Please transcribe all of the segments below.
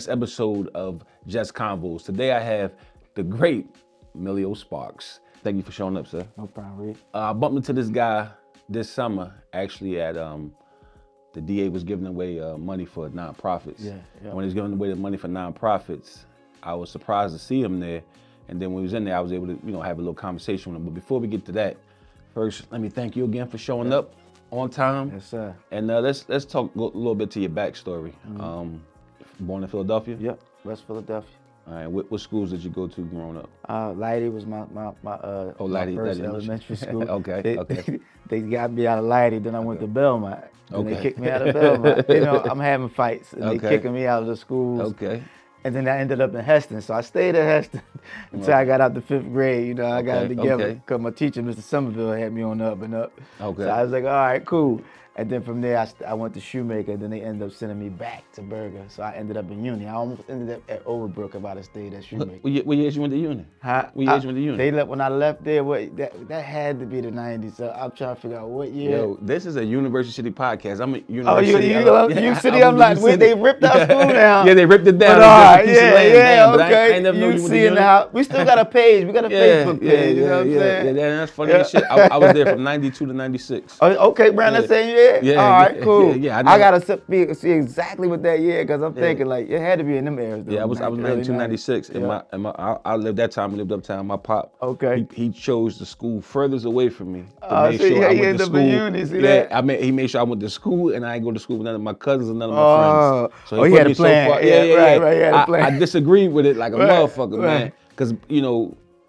This episode of Just Convos. Today I have the great Omillio Sparks. Thank you for showing up, sir. No problem, Rick. I bumped into this guy this summer, actually at the DA was giving away money for nonprofits. Yeah. And when he was giving away the money for nonprofits, I was surprised to see him there. And then when he was in there, I was able to, have a little conversation with him. But before we get to that, first, let me thank you again for showing up on time. Yes, sir. And let's talk a little bit to your backstory. Born in Philadelphia? Yep, West Philadelphia. All right, what schools did you go to growing up? Leidy was my first elementary school. Okay. They got me out of Leidy, then I went to Belmont. Then Okay. they kicked me out of Belmont. I'm having fights, and they kicking me out of the schools. Okay. And then I ended up in Heston, so I stayed at Heston until I got out to 5th grade. I got it together because my teacher, Mr. Somerville, had me on the up and up. Okay. So I was like, all right, cool. And then from there, I went to Shoemaker, and then they ended up sending me back to Berger. So I ended up in Uni. I almost ended up at Overbrook if I'd have stayed at Shoemaker. What year you went to Uni? Huh? What year you went to Uni? They left when I left there. That had to be the '90s. So I'm trying to figure out what year. Yo, this is a University City podcast. I'm a Oh, University. you City? I'm like, wait, they ripped our school down. Yeah, they ripped it down. But all right, okay. I never knew you you went to see it Uni. now. We still got a page. We got a Facebook page. You know what I'm saying? Yeah, that's funny as shit. I was there from '92 to '96. Okay, Brown, that same year? Yeah, all right, cool. Yeah, I gotta see exactly what that year, because I'm thinking like it had to be in them eras. Though, Yeah, I was 92, 96. Yeah. I lived that time. I lived uptown. My pop. Okay. He chose the school furthest away from me to Oh, make so sure I he went ended to up school. in Uni, see Yeah, that? he made sure I went to school, and I ain't go to school with none of my cousins and none of my friends. Oh, he had put a me so plan. far- Yeah, right, he had a plan. I disagreed with it like a Right, motherfucker, man. right. Because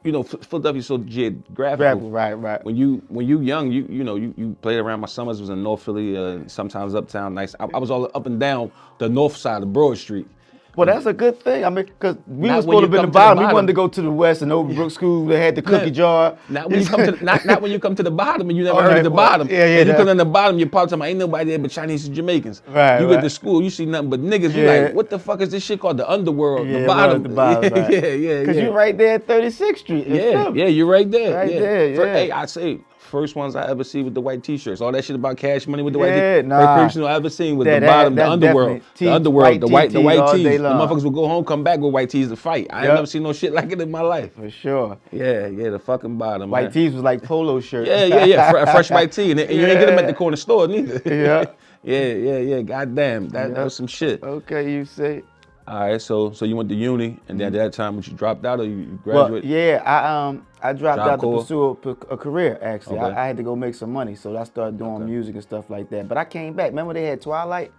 Philadelphia's so geographical. Right. When you young, you played around. My summers was in North Philly, sometimes uptown. Nice. I was all up and down the north side of Broad Street. Well, that's a good thing. I mean, because we Not was when supposed to you be in come the to the bottom. We bottom. wanted to go to the West and Overbrook School. They had the cookie jar. Not when you come to not when you come to the bottom and you never heard of the well, bottom. yeah, And you that- come in the bottom, you're part time. Ain't nobody there but Chinese and Jamaicans. Right, You get right. to school, you see nothing but niggas. You Yeah. like, what the fuck is this shit called? The underworld, Yeah, the bottom. the bottom, right. Yeah. Because you're right there at 36th Street. in Philly. Yeah, you're right there. Right there, yeah. Hey, I say, first ones I ever see with the white t-shirts. All that shit about Cash Money with the white Yeah, t-shirts. nah. First person I ever seen was That- the bottom, that the underworld. definitely. The underworld, the white TTs all tees. day The long. motherfuckers would go home, come back with white tees to fight. I ain't Yep. never seen no shit like it in my life. For sure. Yeah, the fucking bottom, man. White tees was like polo shirts. Yeah. Fresh white tea. And you ain't get them at the corner store neither. Yeah. Yeah. Goddamn. That was some shit. Okay, you say. All right, so you went to uni, and then at that time, when you dropped out or you Well, graduated? yeah, I dropped Job out Corps? to pursue a career, actually. Okay. I had to go make some money, so I started doing music and stuff like that. But I came back. Remember they had Twilight?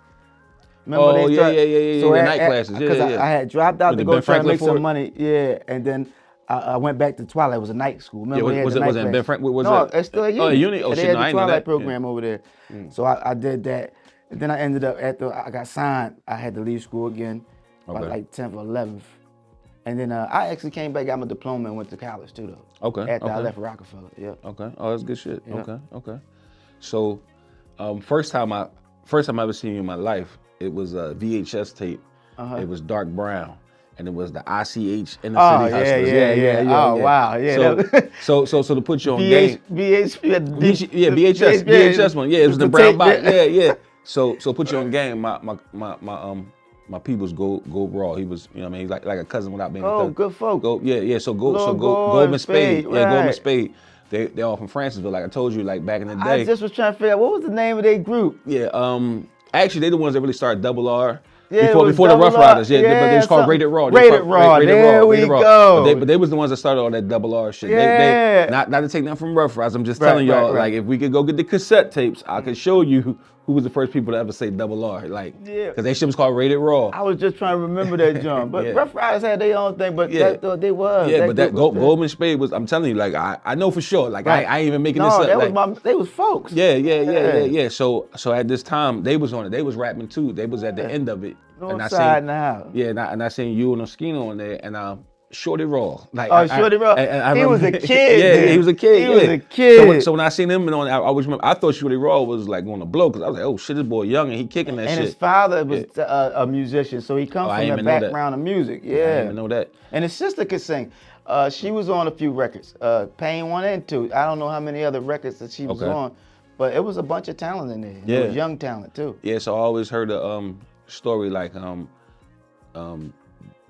Oh, yeah. The night classes. Yeah, Because yeah. I had dropped out With to the go Ben try to Franklin make Ford? some money. Yeah, and then I went back to Twilight. It was a night school. Remember they had was the it night Ben class? Franklin? Was no, it? it's still at Uni. Oh, at Uni? Oh, they shit, had no, I the ain't know Twilight that. program over there. So I did that. And then I ended up, after I got signed, I had to leave school again by Okay. like 10th or 11th. And then I actually came back, got my diploma, and went to college too, though. Okay. After I okay. left Rockefeller, yeah. Okay. Oh, that's good shit. Yeah. Okay. So, first time I ever seen you in my life, it was a VHS tape. It was dark brown, and it was the ICH Inner Oh, City Hustlers. yeah. Oh, wow, yeah. So to put you on game. VHS VHS one. Yeah, it was the The brown tape, box. yeah. Yeah. So put you on game. My people's go raw. He was, you know what I mean, he's like a cousin without being a Oh, cousin. good folk. So Lord Goldman Spade. Spade, Yeah, Goldman right. Spade. They're all from Francisville, like I told you, like back in the I day. just was trying to figure out, what was the name of their group? Yeah. Actually, they the ones that really started Double R. Yeah, it was before the Double Rough R. Riders, yeah, but they was called something. Rated Raw. Rated Raw, there we go. But they was the ones that started all that Double R shit. Yeah. They not to take nothing from Rough Riders. I'm just Right, telling y'all, right. like if we could go get the cassette tapes, I could show you who was the first people to ever say Double R, like, Yeah. because they shit was called Rated Raw. I was just trying to remember that jump. But Yeah. Rough Riders had their own thing, but Yeah. they was. Yeah, but that group was- Goldman Spade was, I'm telling you, like I know for sure, like Right. I ain't even making No, this up. that like, they was folks. Yeah. So at this time, they was on it. They was rapping too. They was at the end of it. North side in the house. Yeah, and I seen you and Oskino on there, and Shorty Raw. Like, Oh, Shorty Raw. He was a kid, Yeah, dude. he was a kid. He yeah. was a kid. So when I seen him on, I always remember. I thought Shorty Raw was like going to blow because I was like, oh shit, this boy young and he kicking that And shit. his father was a musician, so he comes I from didn't a even know that. background of music. I Yeah. didn't even know that. And his sister could sing. She was on a few records, Pain 1 and 2. I don't know how many other records that she was Okay. on, but it was a bunch of talent in there. Yeah. It was young talent too. Yeah, so I always heard a story like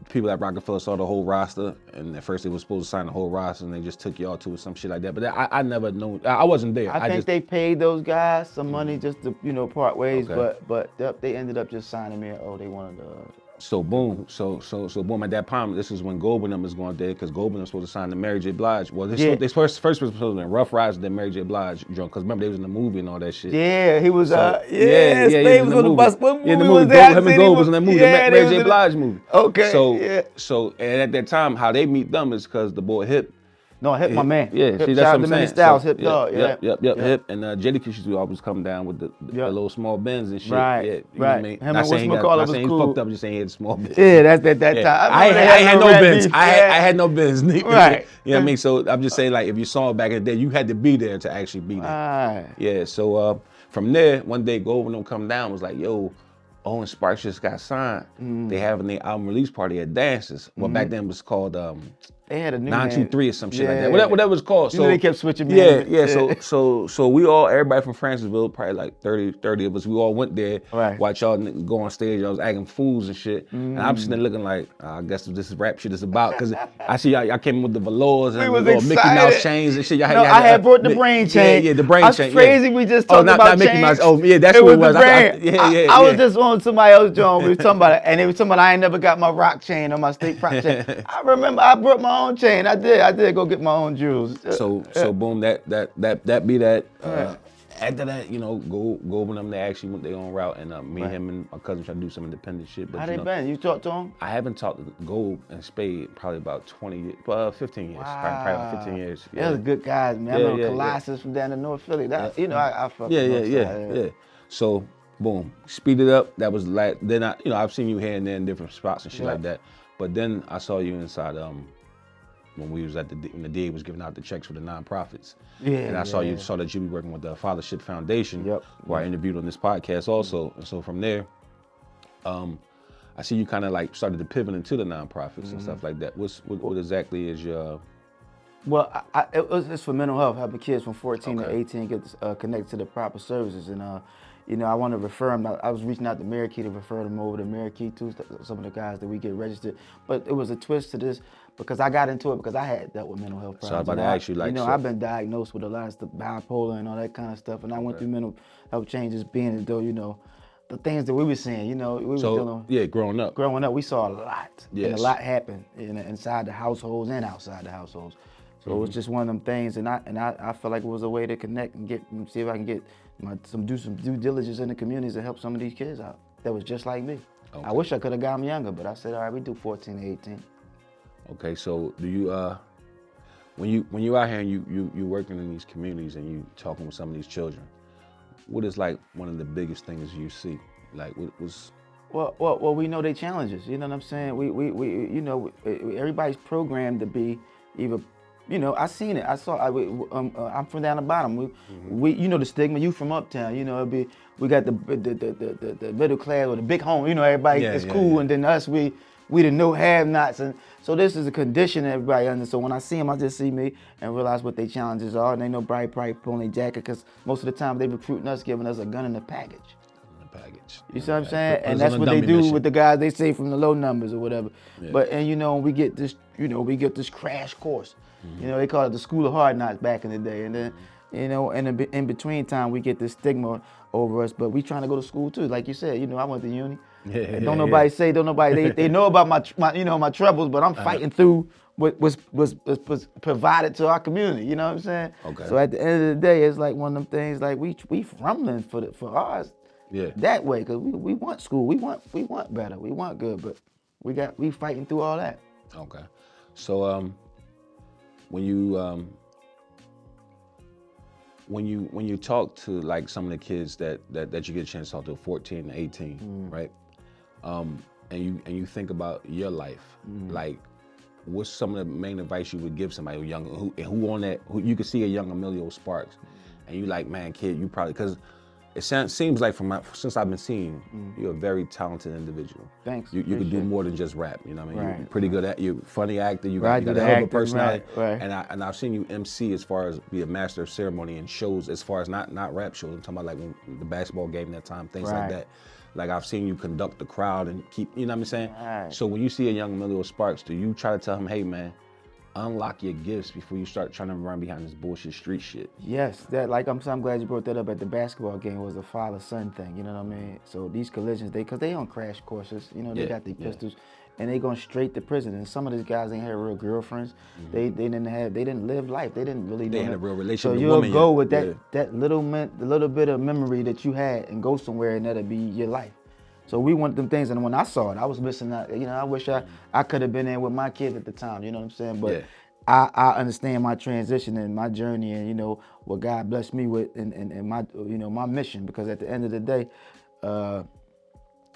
people at Rockefeller saw the whole roster, and at first they were supposed to sign the whole roster, and they just took y'all to some shit like that. But I never know. I wasn't there. I think they paid those guys some money just to, part ways, but they ended up just signing me. Oh, they wanted to. So boom, so boom. At that time, this is when Goldman was going there because Goldman was supposed to sign to Mary J. Blige. Well, they first was supposed to be Rough Riders, then Mary J. Blige drunk. Because remember they was in the movie and all that shit. Yeah, he was. So, He was on the bus. What movie in the was movie. that? Him and Gold was in that movie, the Mary J. Blige movie. Okay. So and at that time, how they meet them is because the boy Hip. No, Hip, my man. Yeah, Hip, see, that's what I'm saying. Styles, Hip dog. Yep. Hip. And Jadakiss used to always come down with the little small Benz and shit. Right, yeah, right. Him and whatchamacallit was he cool. fucked up, just saying he had small Benz. Yeah, that's at that time. I had no Benz. I had no Benz. Right. You know what I mean? So I'm just saying, like, if you saw it back in the day, you had to be there to actually be there. Right. Yeah, so from there, one day, Gold when them come down was like, yo, Owen Sparks just got signed. They having their album release party at Dances. Well, back then it was called they had a new 923 or some shit like that. Whatever it's called. So they kept switching names. Yeah. So we all, everybody from Francisville, probably like 30 of us, we all went there. Right. Watch y'all go on stage. I was acting fools and shit. And I'm sitting there looking like, I guess what this rap shit is about. Because I see y'all came in with the velours and the little Mickey Mouse chains and shit. I had brought the brain chain. Yeah, the brain chain. That's crazy. We just talked about not Mickey Mouse. Oh, yeah, that's what it was. I was just on somebody else's joint. We was talking about it, and they was talking about I ain't never got my rock chain or my state prop chain. I remember I brought my own chain. I did go get my own jewels. So boom, that be that. After that, go with them. They actually went their own route, and me, him, and my cousin tried to do some independent shit. But how they been? You talked to them? I haven't talked to Gold and Spade probably about 15 years. Wow. Probably about 15 years. Yeah. Those good guys, man. I remember Colossus from down in North Philly. That I fucked with Yeah. So boom, speed it up. That was like then I've seen you here and there in different spots and shit like that. But then I saw you inside when we was when the DA was giving out the checks for the nonprofits. Yeah. And I saw that you be working with the Fathership Foundation, who I interviewed on this podcast also. And so from there, I see you kind of like started to pivot into the nonprofits and stuff like that. What exactly is your? Well, it's for mental health, helping kids from 14 to 18 get connected to the proper services. And, I want to refer them. I was reaching out to Mary Key to refer them over to Mary Key too, some of the guys that we get registered. But it was a twist to this because I got into it because I had dealt with mental health problems. So I was about to ask you, I've been diagnosed with a lot of stuff, bipolar and all that kind of stuff. And I went through mental health changes being as though, the things that we were seeing, we were dealing with. Growing up. Growing up, we saw a lot. Yes. And a lot happened inside the households and outside the households. So it was just one of them things, and I felt like it was a way to connect and see if I can get do some due diligence in the communities to help some of these kids out that was just like me. Okay. I wish I could have got them younger, but I said, all right, we do 14 to 18. Okay, so do you when you out here and you working in these communities and you talking with some of these children, what is like one of the biggest things you see? Like what was? Well, we know their challenges. You know what I'm saying? We everybody's programmed to be either. I seen it. I saw. I'm from down the bottom. We the stigma. You from uptown. We got the middle class or the big home. Everybody is cool, and then us we the no have-nots, and so this is a condition that everybody under. So when I see them, I just see me and realize what their challenges are, and they know probably pulling their jacket because most of the time they recruiting us, giving us a gun in the package. You see what I'm saying? And that's what they do with the guys they say from the low numbers or whatever. Yeah. But we get this, we get this crash course. They call it the school of hard knocks back in the day. And then, and in between time, we get this stigma over us. But we trying to go to school too. Like you said, I went to uni. Don't nobody say, they know about my troubles, but I'm fighting through what was provided to our community. You know what I'm saying? Okay. So at the end of the day, it's like one of them things like we rumbling for ours. Yeah. That way, cause we want school, we want better, we want good, but we fighting through all that. Okay. So when you talk to like some of the kids that you get a chance to talk to, 14 and 18, right? And you think about your life, like what's some of the main advice you would give somebody who who you could see a young Omillio Sparks, and you like, man, kid, you probably, because it seems like since I've been seeing you, you're a very talented individual. Thanks. You could do more than just rap. You know what I mean? Right. You're pretty good at. You're a funny actor. You got a hell of a personality. Right. And I've seen you MC as far as be a master of ceremony in shows as far as not rap shows. I'm talking about like when the basketball game that time, things like that. Like I've seen you conduct the crowd and keep, you know what I'm saying? Right. So when you see a young Emillio Sparks, do you try to tell him, hey man, unlock your gifts before you start trying to run behind this bullshit street shit? Yes, that like I'm glad you brought that up at the basketball game. Was a father-son thing, you know what I mean? So these collisions, because they on crash courses, you know, they got their pistols, and they going straight to prison. And some of these guys ain't had real girlfriends. They didn't live life. They didn't really. They know had a that. real relationship So with you'll women. go with that little bit of memory that you had and go somewhere, and that'll be your life. So we want them things, and when I saw it, I was missing out. You know, I wish I could have been there with my kids at the time. You know what I'm saying? But I understand my transition and my journey, and you know what God blessed me with, and my my mission. Because at the end of the day,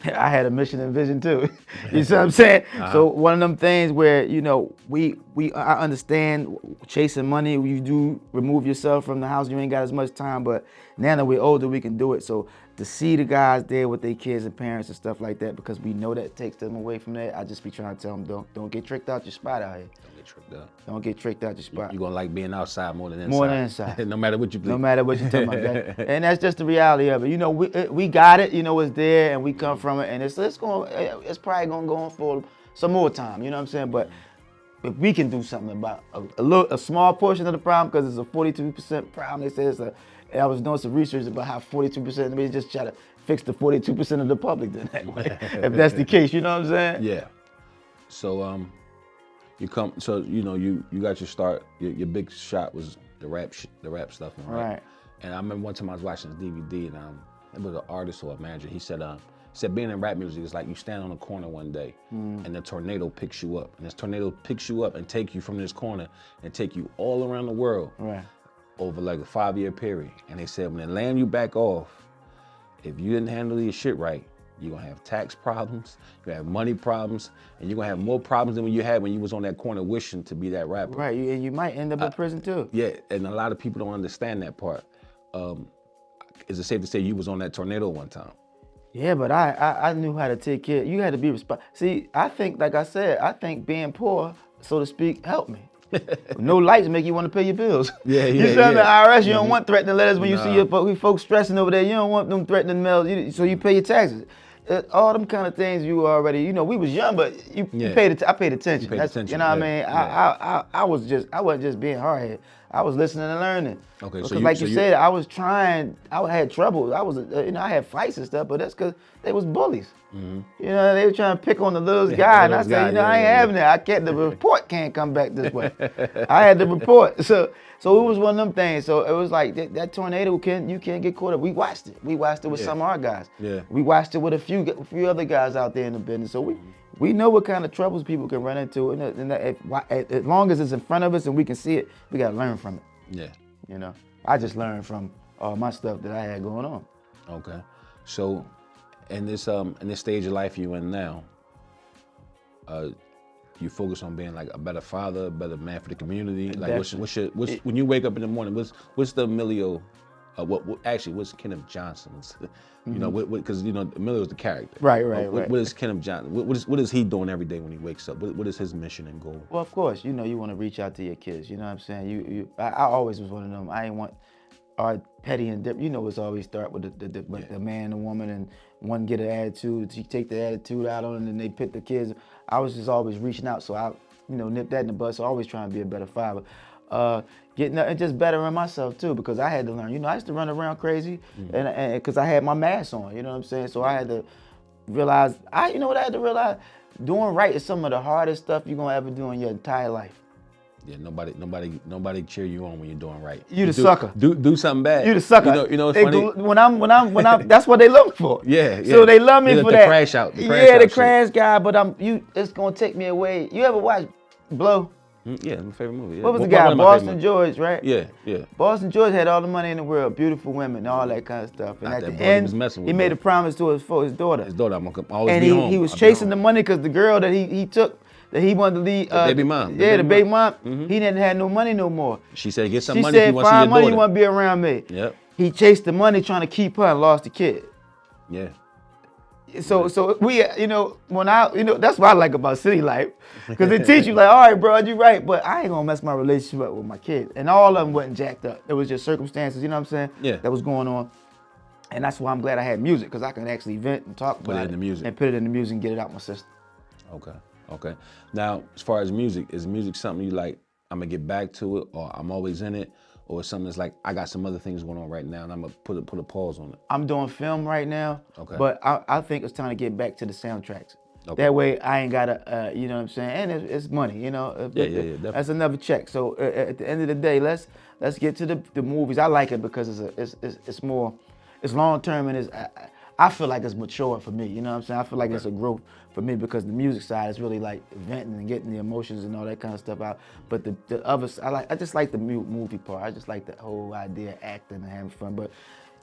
I had a mission and vision too. You see what I'm saying? So one of them things where I understand chasing money. You do remove yourself from the house. You ain't got as much time, but now that we're older, we can do it. So to see the guys there with their kids and parents and stuff like that, because we know that takes them away from that. I just be trying to tell them, don't get tricked out your spot out here. Don't get tricked out. Don't get tricked out your spot. You're gonna like being outside more than inside. More than inside. No matter what you do. No matter what you tell about that. And that's just the reality of it. You know, we got it. You know, it's there, and we come from it, and it's probably gonna go on for some more time. You know what I'm saying? But if we can do something about a small portion of the problem, because it's a 42% problem. They say I was doing some research about how 42%. We just try to fix the 42% of the public then that way. If that's the case, you know what I'm saying? Yeah. So you got your start. Your big shot was the rap stuff, right? And I remember one time I was watching this DVD, and it was an artist or a manager. He said being in rap music is like you stand on a corner one day, and the tornado picks you up, and this tornado picks you up and take you from this corner and take you all around the world, over like a 5-year period. And they said when they land you back off, if you didn't handle your shit right, you're gonna have tax problems, you're gonna have money problems, and you're gonna have more problems than when you had when you was on that corner wishing to be that rapper. Right, and you might end up in prison too. Yeah, and a lot of people don't understand that part. Is it safe to say you was on that tornado one time? Yeah, but I knew how to take care. You had to be responsible. See, I think, like I said, being poor, so to speak, helped me. No lights make you want to pay your bills. You see the IRS, you don't want threatening letters when you see your folks stressing over there. You don't want them threatening mails, so you pay your taxes. All them kind of things you already, we was young, but I paid attention. You know what I mean? I wasn't just being hard-headed. I was listening and learning. Okay, because like you said, I had trouble. I had fights and stuff, but that's because they was bullies. They were trying to pick on the little guy, and I said, I ain't having that. The report can't come back this way. I had the report. So it was one of them things. So it was like that tornado you can't get caught up. We watched it. We watched it with some of our guys. We watched it with a few other guys out there in the business. So we know what kind of troubles people can run into, and as long as it's in front of us and we can see it, we gotta learn from it. I just learned from all my stuff that I had going on. Okay, so in this stage of life you're in now, you focus on being like a better father, a better man for the community. Like when you wake up in the morning, what's the Emillio? What's Kenneth Johnson's? Because Emillio is the character. Right. What is Kenneth Johnson? What is he doing every day when he wakes up? What is his mission and goal? Well, of course, you want to reach out to your kids. You know what I'm saying? I always was one of them. I ain't want our petty and it's always start with the man and the woman, and one get an attitude. You take the attitude out on them, and they pit the kids. I was just always reaching out, so I nip that in the bud. So always trying to be a better father. Getting and just bettering myself too, because I had to learn. I used to run around crazy, and because I had my mask on. You know what I'm saying? So I had to realize. I had to realize? Doing right is some of the hardest stuff you're gonna ever do in your entire life. Yeah, nobody cheer you on when you're doing right. You the sucker. Do something bad. You the sucker. It's funny. When I'm, that's what they look for. Yeah. So they love me for that. The crash out. The crash guy. But it's gonna take me away. You ever watch Blow? Yeah, my favorite movie. Yeah. What was the guy? Boston George, right? Yeah. Boston George had all the money in the world, beautiful women, all that kind of stuff. And at the end, he made a promise to his daughter. His daughter, I'm gonna always be home. And he was chasing the money because the girl that he took, that he wanted to leave. The baby mom. The baby mom. He didn't have no money no more. She said, get some money. She said, find money, you want to be around me. Yep. He chased the money trying to keep her and lost the kid. Yeah. So we, that's what I like about city life, because they teach you like, all right, bro, you're right, but I ain't gonna mess my relationship up with my kids. And all of them wasn't jacked up. It was just circumstances, you know what I'm saying? Yeah. That was going on. And that's why I'm glad I had music, because I can actually vent and talk Put about it in the music. and put it in the music and get it out my system. Okay. Now, as far as music, is music something you like, I'm gonna get back to it, or I'm always in it, or something that's like, I got some other things going on right now and I'm gonna put a pause on it? I'm doing film right now, Okay. but I think it's time to get back to the soundtracks. Okay. That way I ain't gotta, you know what I'm saying? And it's money, you know? Yeah, definitely. That's another check. So at the end of the day, let's get to the movies. I like it because it's more, it's long term, and I feel like it's mature for me, you know what I'm saying? I feel like it's a growth for me, because the music side is really like venting and getting the emotions and all that kind of stuff out. But the other, I just like the movie part. I just like the whole idea of acting and having fun. But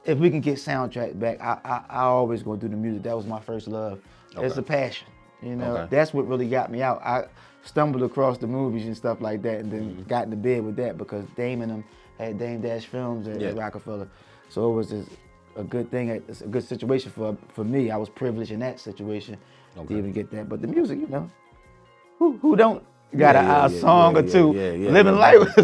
if we can get soundtrack back, I always gonna do the music. That was my first love. It's a passion, you know? Okay. That's what really got me out. I stumbled across the movies and stuff like that, and then got into bed with that, because Dame and them had Dame Dash Films at Rockefeller. So it was just a good thing. It's a good situation for me. I was privileged in that situation to even get that. But the music, you know, who don't got a song or two? Living Life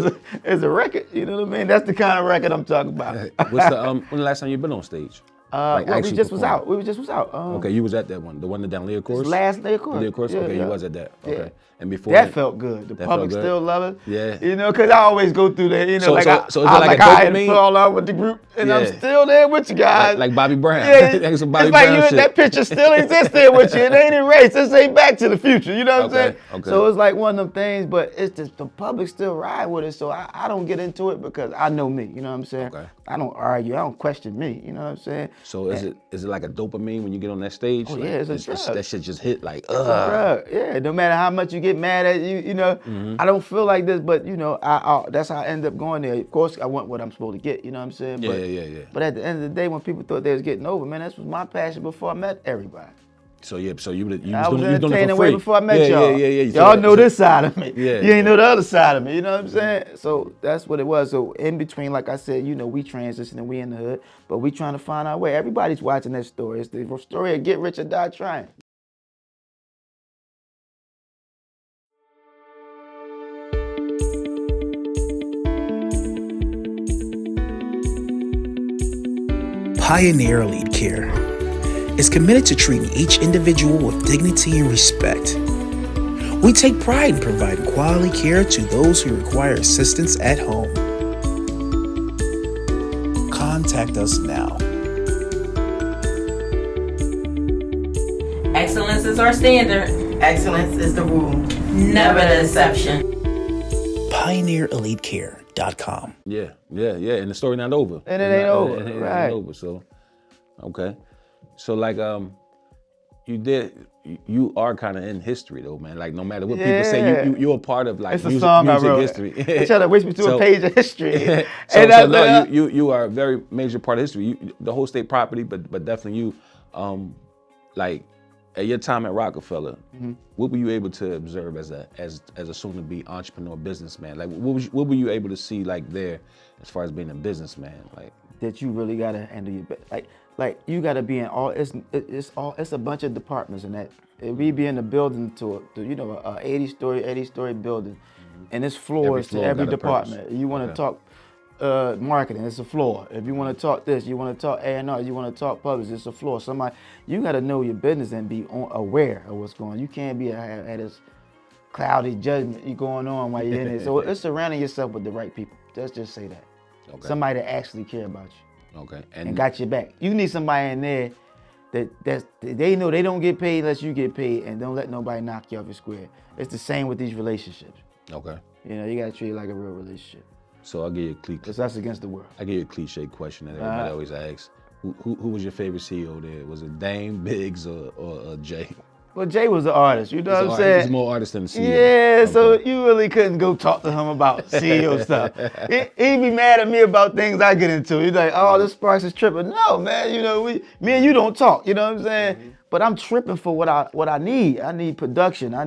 is a record. You know what I mean? That's the kind of record I'm talking about. What's the when the last time you been on stage? Like we just was out. Okay, you was at that one, the one down Lear Course? Last Lear Course. Lear Course? Okay, you was at that. Okay. Yeah. And before that felt good. The public still love it. Yeah. You know, because I always go through that, you know, So I had to fall out with the group, and I'm still there with you guys. Like Bobby Brown. Yeah, Some Bobby it's like Brown shit. That picture still exists there with you. It ain't erased. This ain't Back to the Future. You know what I'm saying? Okay. So it's like one of them things, but it's just the public still ride with it. So I don't get into it, because I know me. You know what I'm saying? Okay. I don't argue. I don't question me. You know what I'm saying? So is it like a dopamine when you get on that stage? Oh, like, yeah, it's a drug. That shit just hit like, It's a drug. Yeah, no matter how much you get mad at you know, I don't feel like this, but you know, that's how I end up going there. Of course, I want what I'm supposed to get. You know what I'm saying? Yeah. But at the end of the day, when people thought they was getting over, man, that was my passion before I met everybody. So you was doing it entertaining for way free. before I met y'all. Yeah. Y'all know this side of me. Yeah, you ain't know the other side of me. You know what I'm saying? So that's what it was. So in between, like I said, you know, we transitioning, we in the hood, but we trying to find our way. Everybody's watching that story. It's the story of get rich or die trying. Pioneer Elite Care is committed to treating each individual with dignity and respect. We take pride in providing quality care to those who require assistance at home. Contact us now. Excellence is our standard. Excellence is the rule. Never the exception. PioneerEliteCare.com. Yeah. And the story not over. And it ain't over. It Right. ain't over. So, okay. So like you are kind of in history though, man. Like no matter what people say, you're a part of like it's a song music I wrote. history. They try to wish me to a page of history. You are a very major part of history. The whole state property, but definitely you. Like at your time at Rockefeller, what were you able to observe as a soon-to-be entrepreneur businessman? Like what were you able to see like there as far as being a businessman? Like that you really gotta handle your like you gotta be in all. It's a bunch of departments in that. If we be in the building to you know a 80-story building, and it's floors to every department. You want to talk marketing, it's a floor. If you want to talk this, you want to talk A&R, you want to talk publishing, it's a floor. You got to know your business and be aware of what's going on. You can't be at this cloudy judgment going on while you're in it. So it's surrounding yourself with the right people. Let's just say that. Okay. Somebody that actually care about you. Okay. And got your back. You need somebody in there that they know they don't get paid unless you get paid, and don't let nobody knock you off your square. It's the same with these relationships. Okay. You know, you got to treat it like a real relationship. So I'll give you a cliche. Because that's against the world. I give you a cliche question that everybody always asks. Who was your favorite CEO there? Was it Dame, Biggs, or Jay? Well, Jay was the artist, you know what I'm saying? He's more artist than the CEO. Yeah, so you really couldn't go talk to him about CEO stuff. He'd be mad at me about things I get into. He's like, oh, this Sparks is tripping. No, man, you know, me and you don't talk, you know what I'm saying? But I'm tripping for what I need. I need production. I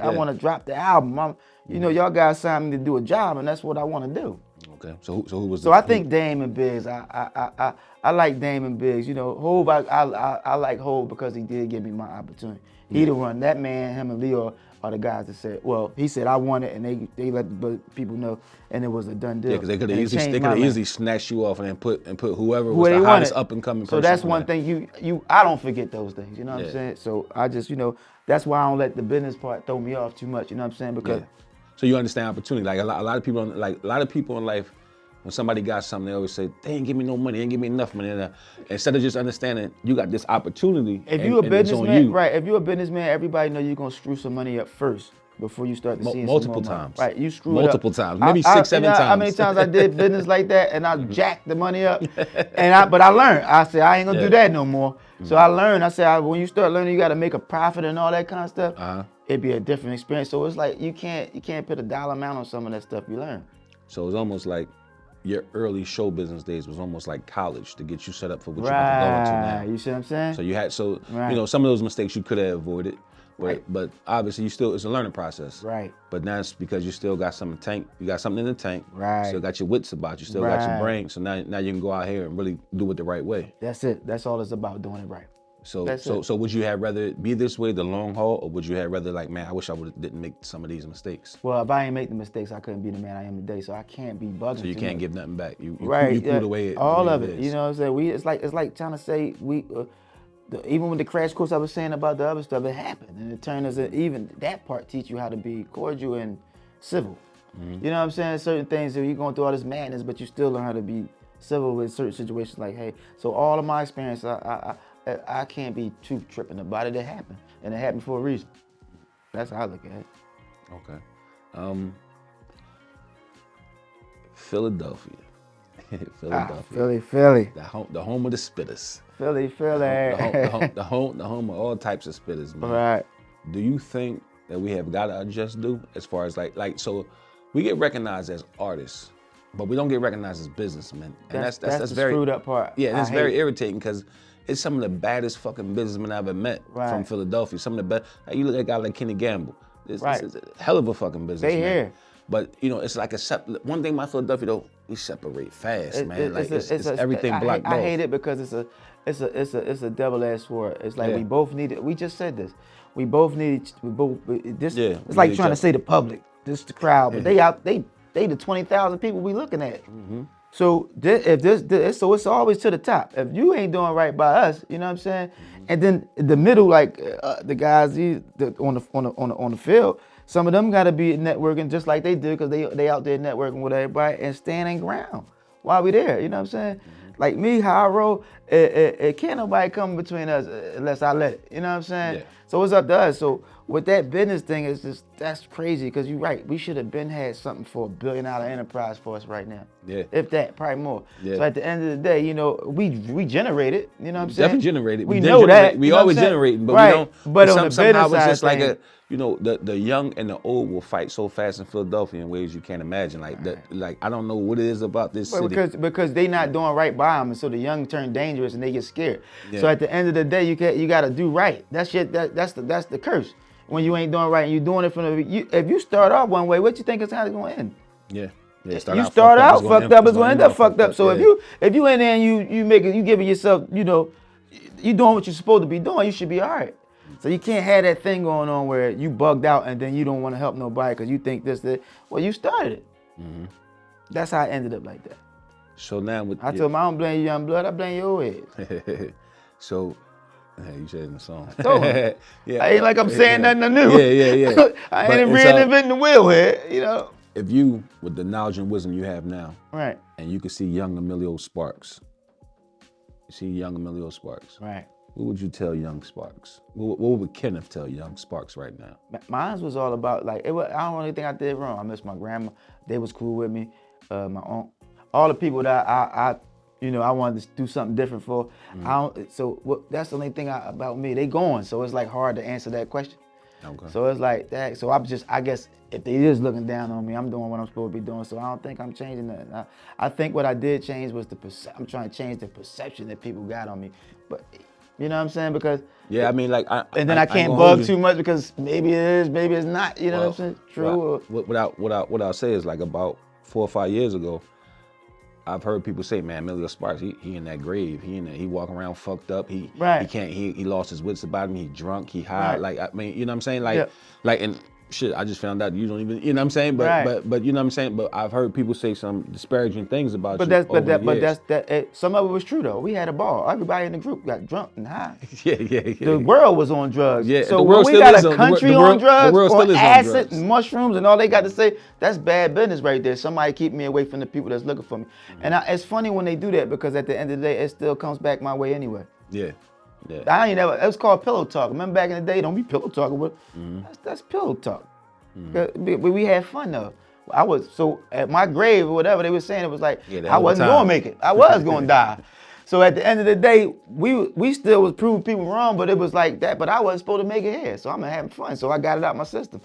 want to drop the album. You know, y'all guys signed me to do a job, and that's what I want to do. Okay, so who was? So I think Dame and Biggs. I like Dame and Biggs. You know, Hov. I like Hov because he did give me my opportunity. He the one. That man, him and Leo are the guys that said, well, he said I want it, and they let the people know, and it was a done deal. Yeah, because they could have And it changed my easily life. snatched you off and then put whoever Who was they the hottest wanted. up and coming So person. that's on one there. thing I don't forget those things. You know what Yeah. I'm saying? So I just, that's why I don't let the business part throw me off too much. You know what I'm saying? Because Yeah. So you understand opportunity. Like a lot of people, in life, when somebody got something, they always say, "They ain't give me no money. They ain't give me enough money." And, instead of just understanding, you got this opportunity. if and, you're a and it's on businessman, you. right? If you're a businessman, everybody know you're gonna screw some money up first before you start to see Multiple some more money. times. Right? You screw Multiple it up. times. Maybe 6, 7 How times. many times I did business like that and I jacked the money up, but I learned. I said I ain't gonna do that no more. So I learned. I said when you start learning, you got to make a profit and all that kind of stuff. It'd be a different experience. So it's like you can't put a dollar amount on some of that stuff you learn. So it's almost like your early show business days was almost like college to get you set up for what you're about to go into now. You see what I'm saying? So you had Right. some of those mistakes you could have avoided, Right. but obviously it's a learning process. Right. But now it's because you still got some tank. You got something in the tank. Right. You still got your wits about you. Still got your Right. brain. So now you can go out here and really do it the right way. That's it. That's all it's about, doing it right. So That's it. would you have rather it be this way, the long haul, or would you have rather like, man, I wish I didn't make some of these mistakes? Well, if I ain't make the mistakes, I couldn't be the man I am today. So I can't be bugging. So you too can't much. give nothing back. You Right, threw the way all of it it. is. You know what I'm saying? It's like trying to say even with the crash course I was saying about the other stuff, it happened, and it turned as even that part teach you how to be cordial and civil. You know what I'm saying? Certain things, so you're going through all this madness, but you still learn how to be civil with certain situations. Like, hey, so all of my experience, I can't be too tripping about it. It happened, and it happened for a reason. That's how I look at it. Okay. Philadelphia. Philadelphia. Philly. The home of the spitters. Philly. The home of all types of spitters, man. Right. Do you think that we have got our just due as far as like so we get recognized as artists, but we don't get recognized as businessmen. And that's the very screwed up part. Yeah, and I it's hate very it. irritating because it's some of the baddest fucking businessmen I've ever met from Right. Philadelphia. Some of the best. Like, you look at a guy like Kenny Gamble. This Right. is a hell of a fucking businessman. here. But it's like one thing about Philadelphia though, we separate fast, man. It's everything blocked off. I hate it because it's a double-edged sword. It's like Yeah. we both need it. We just said this. We both need this. Yeah, it's we like need trying each to say the public, this the crowd, but they the 20,000 people we looking at. Mm-hmm. So so it's always to the top. If you ain't doing right by us, you know what I'm saying? Mm-hmm. And then the middle, like the guys on the field, some of them got to be networking just like they do because they out there networking with everybody and standing ground while we there. You know what I'm saying? Like me, how I roll, can't nobody come between us unless I let it. You know what I'm saying? Yeah. So it's up to us. So with that business thing, that's crazy because you're right. We should have had something for $1 billion enterprise for us right now. Yeah. If that, probably more. Yeah. So at the end of the day, we generate it. You know what I'm saying? Definitely generated. We did know generate. that. We you know always what I'm saying? generating, but right. we don't. But on the somehow business it's just side like thing, the young and the old will fight so fast in Philadelphia in ways you can't imagine. Like I don't know what it is about this Well, city. because they not doing right by them, and so the young turn dangerous and they get scared. Yeah. So at the end of the day, you got to do right. That's the curse. When you ain't doing right and you doing it from if you start off one way, what you think is how it's going to end? Yeah. You start out fucked up, it's gonna end up fucked up. So yeah. if you in there and you giving yourself, you doing what you're supposed to be doing, you should be all right. So you can't have that thing going on where you bugged out and then you don't want to help nobody because you think this. Well, you started it. Mm-hmm. That's how I ended up like that. So now I told him I don't blame you, young blood. I blame your head. So. Yeah, you said it in the song. Told him. Yeah. I ain't like I'm saying nothing new. Yeah. I But ain't it's, reinventing the wheel here, If you, with the knowledge and wisdom you have now, Right. and you could see young Omillio Sparks, Right. what would you tell young Sparks? What would Kenneth tell young Sparks right now? Mine was all about I don't really think I did wrong. I miss my grandma. They was cool with me. My aunt, all the people that I wanted to do something different for. That's the only thing about me. They going, so it's like hard to answer that question. Okay. So it's like that. So I guess if they is looking down on me, I'm doing what I'm supposed to be doing. So I don't think I'm changing that. I think what I did change was I'm trying to change the perception that people got on me. But you know what I'm saying? Because yeah, I mean, like, and then I can't bug too much because maybe it is, maybe it's not. You know what I'm saying? True. What I'll say is like about 4 or 5 years ago, I've heard people say, man, Omillio Sparks, he in that grave. He walking around fucked up. He lost his wits about him. He drunk. He high. Right. Like, I mean, you know what I'm saying? Like, Yeah. like, and shit, I just found out you don't even, you know what I'm saying? But Right. but you know what I'm saying? But I've heard people say some disparaging things about But you that's over but that the but years. some of it was true though. We had a ball. Everybody in the group got drunk and high. Yeah. The world was on drugs. Yeah, So the when world we still got is a on- the country world- on drugs the world or still is on acid drugs. and mushrooms and all they got to say, that's bad business right there. Somebody keep me away from the people that's looking for me. And it's funny when they do that because at the end of the day, it still comes back my way anyway. Yeah. I ain't never. It was called pillow talk. Remember back in the day, don't be pillow talking with. That's pillow talk. We had fun though. I was so at my grave or whatever they were saying. It was like Yeah, I wasn't time. gonna make it. I was gonna die. So at the end of the day, we still was proving people wrong, but it was like that. But I wasn't supposed to make it here, so I'm having fun. So I got it out my system.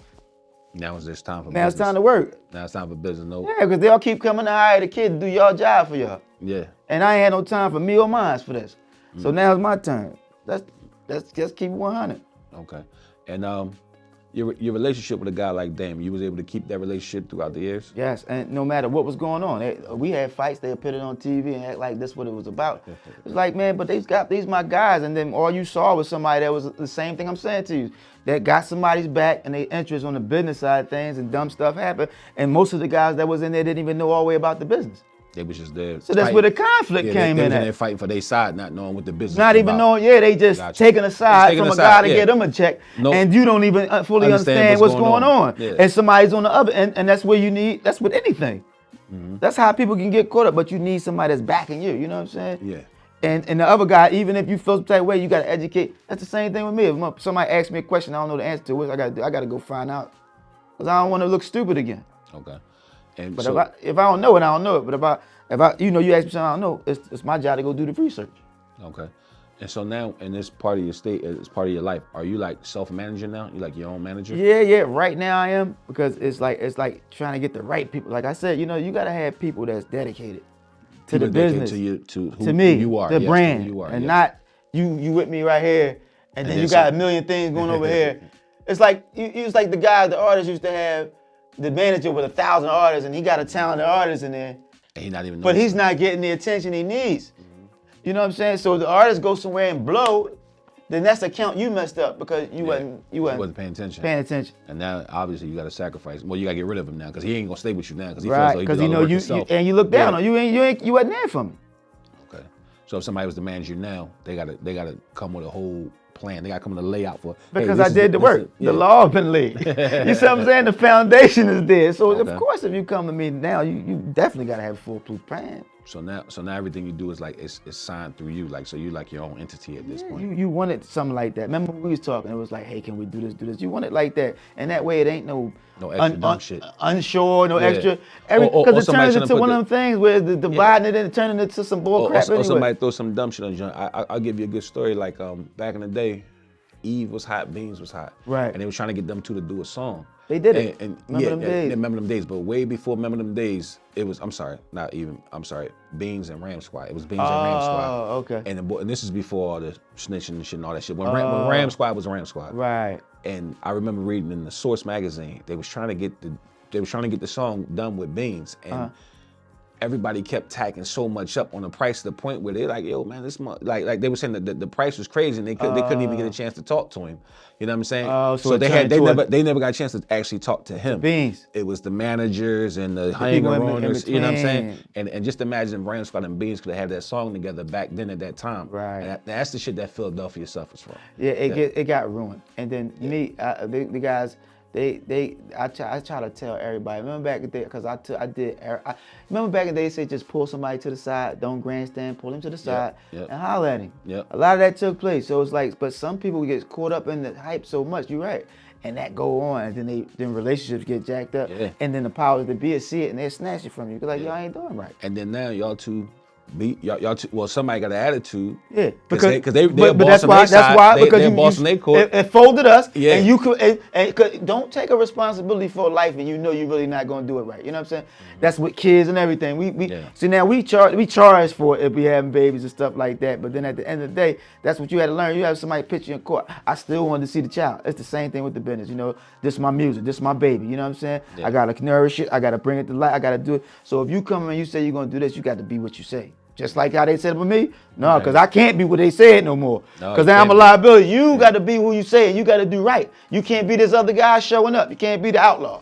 Now it's just time for Now business. it's time to work. Now it's time for business. No. Yeah, because they all keep coming to hire the kid to do y'all job for y'all. Yeah. And I ain't had no time for me or mine for this. So now it's my turn. Let's just keep it 100. Okay. And your relationship with a guy like Dame, you was able to keep that relationship throughout the years? Yes, and no matter what was going on, we had fights. They'd put it on TV and act like this what it was about. It's like, man, but these my guys, and then all you saw was somebody that was the same thing I'm saying to you, that got somebody's back and they interest on the business side of things, and dumb stuff happened. And most of the guys that was in there didn't even know all the way about the business. They was just there. So that's where the conflict came they in was at. there fighting for their side, not knowing what the business Not was even about. knowing, they just Gotcha. taking a side Taking from a a side, guy to yeah. get them a check, Nope. and you don't even fully understand what's going on. Yeah. And somebody's on the other end, and that's where you need, that's with anything. That's how people can get caught up, but you need somebody that's backing you, you know what I'm saying? Yeah. And the other guy, even if you feel some type of way, you gotta educate. That's the same thing with me. If somebody asks me a question, I don't know the answer to, what I gotta do? I gotta go find out. Because I don't wanna look stupid again. Okay. And But so, if I don't know it, I don't know it. But if I you ask me something I don't know, it's my job to go do the research. okay. And so now in this part of your state, it's part of your life, are you like self-managing now? You like your own manager? Yeah. Right now I am, because it's like trying to get the right people. Like I said, you gotta have people that's dedicated to the People dedicated business, to who me, you are. the yes, brand, who you are. and yes. not you with me right here, and then then you got some- a million things going over here. It's like it's like the artist used to have the manager with 1,000 artists, and he got a talented artist in there, And he not even but knows. he's not getting the attention he needs. You know what I'm saying? So if the artist goes somewhere and blow, then that's the count you messed up because you wasn't paying attention. paying attention. And now obviously you got to sacrifice. Well, you got to get rid of him now because he ain't gonna stay with you now because he Right, feels like because he did all the work you himself. and you look down on you wasn't there for me. Okay. So if somebody was to manage you now, they gotta come with a whole plan. They gotta come with a layout for. hey, Because this I is did the this work. is- The yeah. law been laid. You see what I'm saying? The foundation is there. So Okay. of course, if you come to me now, you definitely gotta have a foolproof plan. So now everything you do is like it's signed through you. Like so you like your own entity at this point. You wanted something like that. Remember when we was talking? It was like, hey, can we do this? You want it like that, and that way it ain't no extra dumb shit. unsure, no Yeah. extra. Or Because it somebody turns trying to into put one the- of them things where the dividing it and turning it into some bull crap Or anyway. somebody throw some dumb shit on the joint. I'll give you a good story. Like back in the day, Eve was hot, Beans was hot. Right. And they were trying to get them two to do a song. They did it. And Remember them days. Remember them days. But way before Remember Them Days, it was, Beans and Ram Squad. It was Beans and Ram Squad. Oh, okay. And this is before all the snitching and shit and all that shit. When Ram Squad was Ram Squad. Right. And I remember reading in the Source magazine, they was trying to get the song done with Beans. And everybody kept tacking so much up on the price to the point where they're like, yo, man, this like they were saying that the price was crazy and they couldn't even get a chance to talk to him. You know what I'm saying? So it they turned into they never got a chance to actually talk to him. Beans. It was the managers and the people hanger in owners, you know what I'm saying? between. And just imagine if Ram Squad and Beans could have had that song together back then at that time. Right. And that's the shit that Philadelphia suffers from. Yeah, it got ruined. And then the guys, I try to tell everybody. Remember back in the day, because remember back in the day, they say just pull somebody to the side, don't grandstand, pull him to the side, yep. and holler at him. Yep. A lot of that took place. So it's like, but some people get caught up in the hype so much. You're right. And that go on, and then relationships get jacked up, Yeah. and then the powers that be see it, and they snatch it from you. Cause like y'all ain't doing right. And then now y'all two somebody got an attitude. Yeah, because they're but boss that's on why. their That's side. why They're because boss on their court. It folded us. Yeah. And you could and 'cause don't take a responsibility for life, and you know you're really not gonna do it right. You know what I'm saying? That's with kids and everything. We Yeah. see now we charge for it if we having babies and stuff like that. But then at the end of the day, that's what you had to learn. You have somebody pitch you in court. I still wanted to see the child. It's the same thing with the business. You know, this is my music. This is my baby. You know what I'm saying? I gotta nourish it. I gotta bring it to life. I gotta do it. So if you come and you say you're gonna do this, you got to be what you say. Just like how they said about me. No, because I can't be what they said no more. No, Because you now I'm a can't be. liability. You got to be who you say. You got to do right. You can't be this other guy showing up. You can't be the outlaw.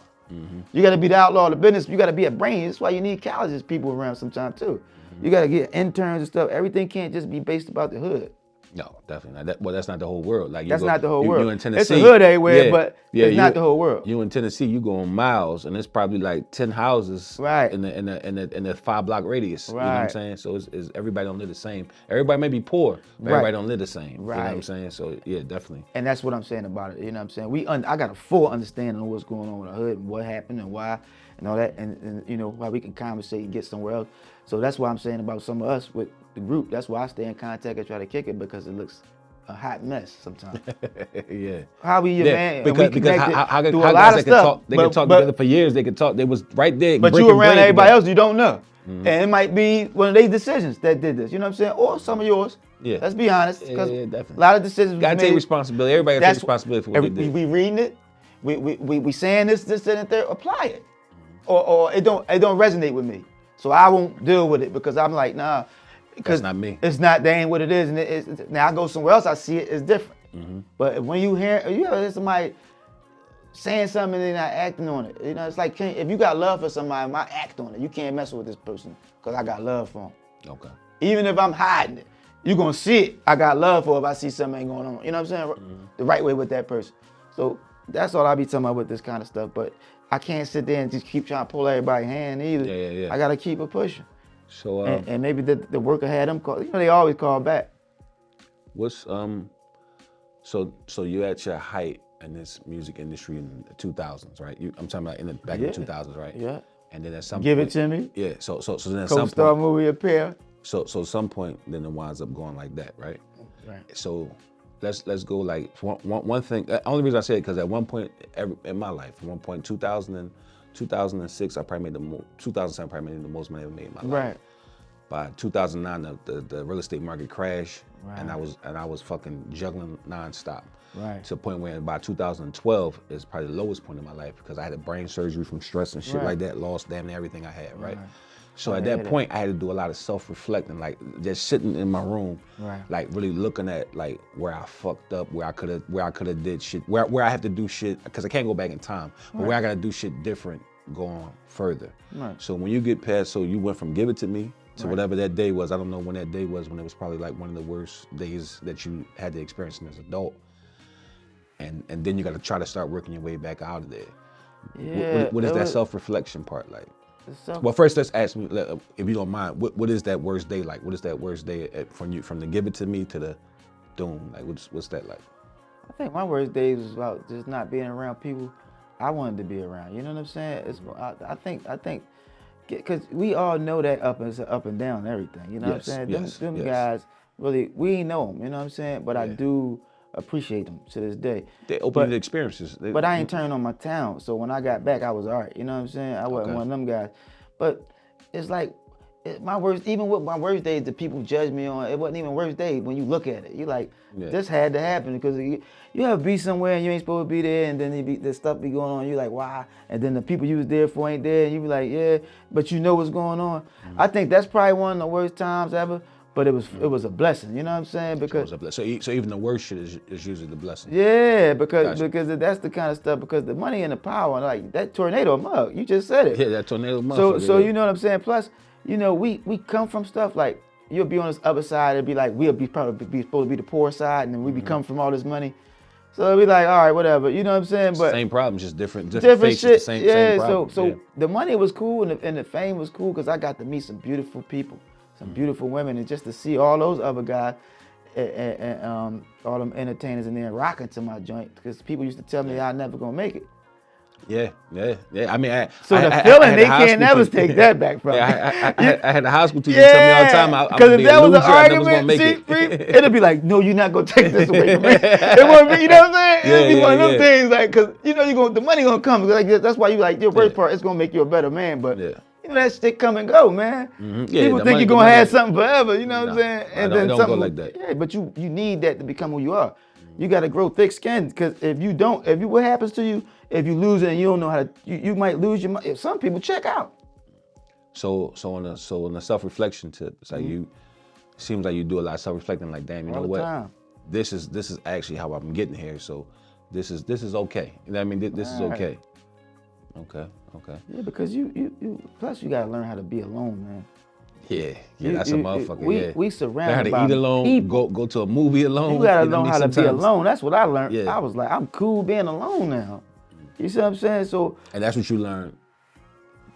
You got to be the outlaw of the business. You got to be a brain. That's why you need colleges people around sometimes too. You got to get interns and stuff. Everything can't just be based about the hood. No, definitely not. Well, that's not the whole world. Like That's not the whole you world. in Tennessee, It's a hood everywhere, but it's not the whole world. You in Tennessee, you go on miles, and it's probably like 10 houses Right. in the 5-block radius. You know what I'm Right. saying? So it's everybody don't live the same. Everybody may be poor, but Right. everybody don't live the same. You know what I'm Right. saying? So yeah, definitely. And that's what I'm saying about it. You know what I'm saying? I got a full understanding of what's going on with the hood and what happened and why and all that, and you know, why we can conversate and get somewhere else. So that's why I'm saying about some of us with the group. That's why I stay in contact and try to kick it, because it looks a hot mess sometimes. Yeah. How we your man? And Because we connected how through how a lot guys of they can stuff. talk, they can talk together for years. They could talk. They was right there. But you breaking around bread everybody together. else you don't know. And it might be one of their decisions that did this. You know what I'm saying? Or some of yours. Yeah. Let's be honest. Yeah, Because definitely. a lot of decisions Gotta was take made. responsibility. Everybody gotta take responsibility for what they every- did. We reading it. We saying this, and third. Apply it. Or it don't resonate with me. So I won't deal with it because I'm like, nah. Because That's not me. It's not, that ain't what it is. And now I go somewhere else, I see it, it's different. Mm-hmm. But when you hear somebody saying something and they're not acting on it, you know, it's like, if you got love for somebody, I act on it. You can't mess with this person because I got love for them. Okay. Even if I'm hiding it, you're gonna see it. I got love for it if I see something ain't going on. You know what I'm saying? Mm-hmm. The right way with that person. So that's all I be talking about with this kind of stuff. But I can't sit there and just keep trying to pull everybody's hand either. Yeah. I gotta keep it pushing. So And maybe the worker had them call. You know, they always call back. what's so you at your height in this music industry in the 2000s, right? I'm talking about back in the 2000s, right? Yeah. And then at some Give point, it to me. Yeah. So then at some Co-star point, movie appear. so some point, then it winds up going like that, right? Right. So let's go like one thing. The only reason I say it because at one point in my life, at one point 2006, I probably made 2007 I probably made the most money I ever made in my life. Right. By 2009, the real estate market crashed, and Right. I was fucking juggling nonstop. Right. To the point where by 2012 is probably the lowest point in my life because I had a brain surgery from stress and shit Right. like that, lost damn near everything I had, right? Right. So I at hear that that. point, I had to do a lot of self-reflecting, like just sitting in my room, Right. like really looking at like where I fucked up, where I could have did shit, where I have to do shit because I can't go back in time, but where I gotta do shit different going further. Right. So when you get past, so you went from Give It To Me to Right. whatever that day was. I don't know when that day was, when it was probably like one of the worst days that you had to experience as an adult. And then you got to try to start working your way back out of there. Yeah. What is it that was- self-reflection part like? the self- Well, first let's ask me, if you don't mind, what is that worst day like? What is that worst day from the Give It To Me to the Doom? Like, what's that like? I think my worst days was about just not being around people I wanted to be around. You know what I'm saying? I think, because we all know that up and down and everything. You know Yes, what I'm saying? yes, Them yes. guys, really, we ain't know them. You know what I'm saying? But I Yeah. do appreciate them to this day. They open But- the experiences. But I ain't turned on my town. So when I got back, I was all right. You know what I'm saying? I wasn't Okay. one of them guys. But it's like, even with my worst days that people judge me on, it wasn't even worst day when you look at it. You like, Yeah. this had to happen because you ever be somewhere and you ain't supposed to be there, and then the stuff be going on, you like, why? And then the people you was there for ain't there, and you be like, yeah, but you know what's going on. I think that's probably one of the worst times ever, but it was a blessing, you know what I'm saying? Because So even the worst shit is usually the blessing. yeah, because Gotcha. that's the kind of stuff, because the money and the power, like that tornado mug, you just said it. Yeah, that tornado So motherfucker. you know what I'm saying? Plus, you know, we come from stuff like, you'll be on this other side, it'd be like we'll be probably be supposed to be the poor side, and then we come from all this money. So it'd be like, all right, whatever, you know what I'm saying? But same problem, just different different faces, shit. same So problem. Yeah. the money was cool and the fame was cool because I got to meet some beautiful people, some beautiful women, and just to see all those other guys and all them entertainers in there rocking to my joint, because people used to tell me I never gonna make it. Yeah. I mean, So I the had feeling, a they high can't school never teacher- take that back from me. I had a high school teacher tell me all the time, I'm Because gonna if be that a was loser, an I never was gonna make argument, it. it'd be like, no, you're not gonna take this away from me. It wouldn't be, you know what I'm saying? It'd be Yeah, one of them yeah. things, like, cause you know the money gonna come. Like, that's why you like your worst part. It's gonna make you a better man, but Yeah. you know that shit come and go, man. Yeah, People the think money- you're the gonna money- have something forever. You know what I'm Nah, saying? it don't go like that. Yeah, but you need that to become who you are. You got to grow thick skin, because what happens to you if you lose it and you don't know how to, you might lose your money. Some people check out. So on the self-reflection tip, it's like seems like you do a lot of self-reflecting. Like, damn, you know All the what? time. This is actually how I'm getting here. So this is okay. You know what I mean? This is okay. Okay. Yeah, because you plus you gotta learn how to be alone, man. Yeah, that's a motherfucker. We Learn surrounded how to by eat alone. people. Go to a movie alone. You gotta know know what I how mean? to be Sometimes. alone. That's what I learned. Yeah. I was like, I'm cool being alone now. You see what I'm saying? So And that's what you learn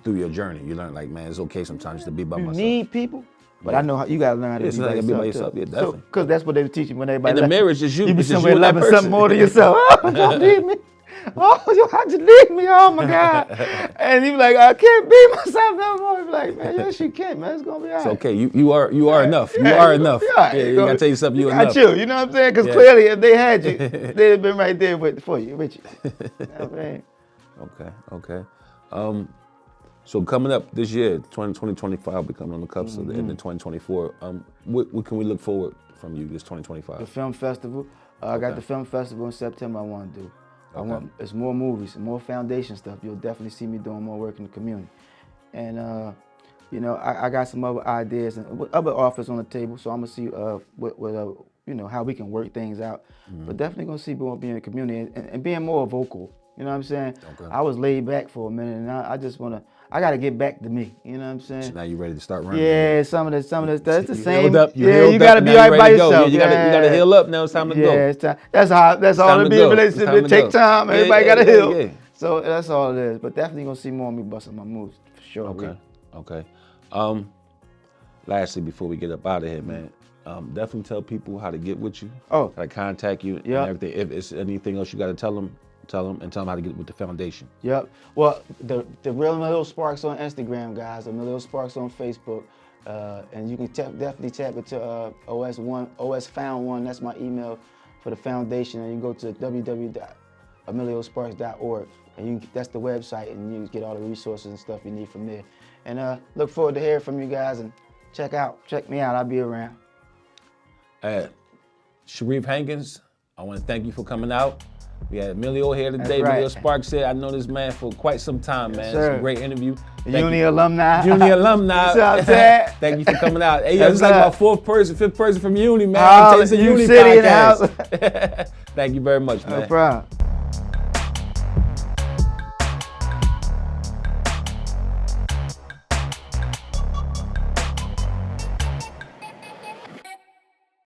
through your journey. You learn like, man, it's okay sometimes to be by you myself. need people, but I know how you gotta learn how to Yeah, be, so I by gotta be by yourself. yourself. Yeah, So, definitely. because that's what they were teaching when everybody In the left. marriage, it's you. You be It's just somewhere you and that loving something person. more than yourself. Oh, don't leave me. Oh, you had to leave me. Oh my God. And he be like, I can't be myself no more. He be like, man, yes, you can, man. It's gonna be all right. It's okay. You are enough. You Yeah, are you gonna enough. be all right. Yeah, you gotta tell yourself you got enough. you know what I'm saying? Because Yeah. clearly, if they had you, they'd have been right there for you, with you. You know what I mean? Okay. So coming up this year, 2025, we coming on the cusp of the end of 2024. What can we look forward from you this The 2025? film festival. I got the film festival in September I want to do. It's more movies, more foundation stuff. You'll definitely see me doing more work in the community. And, you know, I got some other ideas and other offers on the table, so I'm going to see you know, how we can work things out. But definitely going to see more being in the community and being more vocal. You know what I'm saying? Okay. I was laid back for a minute, and I just want to, I got to get back to me. You know what I'm saying? So now you ready to start running? Yeah, some of this, that's the You same. healed up, you yeah, healed you up, got to and be now right you by ready to go. yourself. Yeah, you gotta heal up now. It's time to yeah, go. it's time. That's all time it to be go. in relationship. It's time It to take go. time. Yeah, Everybody yeah, got to yeah, heal. yeah. So that's all it is. But definitely gonna see more of me busting my moves for sure. Okay. Lastly, before we get up out of here, man, definitely tell people how to get with you. Oh. How to contact you and everything. If it's anything else you got to tell them how to get with the foundation. Yep. Well, the real Omillio Sparks on Instagram, guys. Omillio Sparks on Facebook, and you can definitely tap into OS Found One. That's my email for the foundation, and you go to www.omilliosparks.org, and that's the website, and you get all the resources and stuff you need from there. And look forward to hearing from you guys, and check me out. I'll be around. Sharif Hankins, I want to thank you for coming out. We had Omillio here today. That's right. Omillio Sparks here. I know this man for quite some time, man. sir. It's a great interview. Uni alumni. Uni alumni. That's what I'm saying. Thank you for coming out. Hey, yo, That's it's like up. my fifth person from Uni, man. Oh, It's a you Uni city in the podcast. Thank you very much, man. No problem.